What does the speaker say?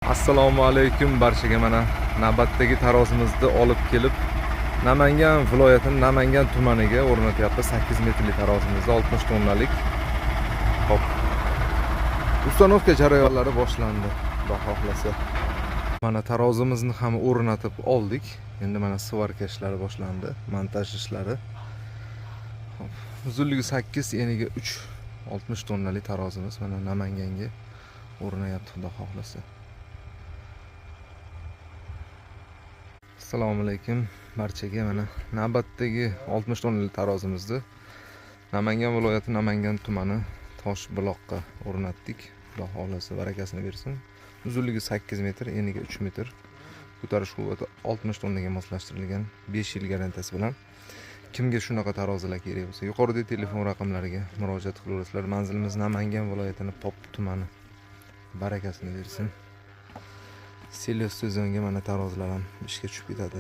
Assalomu alaykum barchaga. Mana navbatdagi tarozimizni olib kelib Namangan viloyatining Namangan tumaniga o'rnatyapti. 8 metrli tarozimizni 60 tonnalik. Hop. Ustanovka jarayonlari boshlandi, xudo xohlasa. Mana tarozimizni ham o'rnatib oldik. Endi mana svarka ishlari boshlandi, montaj ishlari. Hop. Uzunligi 8, eniga 3, 60 tonnali tarozimiz mana Namanganga o'rnayapti, xudo xohlasa. Assalomu alaykum barchaga. Mana navbatdagi 60 tonnali tarozimizni Namangan viloyati Namangan tumani Toshbuloqqa o'rnatdik. Xudo xohlasa barakasini bersin. Uzunligi 8 metr, eniga 3 metr. Ko'tarish quvvati 60 tonnaga moslashtirilgan, 5 yil garantiyasi bilan. Kimga shunaqa tarozilar kerak bo'lsa, yuqoridagi telefon raqamlariga murojaat qilaverasizlar. Manzilimiz Namangan viloyatining Pop tumani. Barakasini bersin. Selios sezonga mana tarozilar ham ishga tushib ketadi.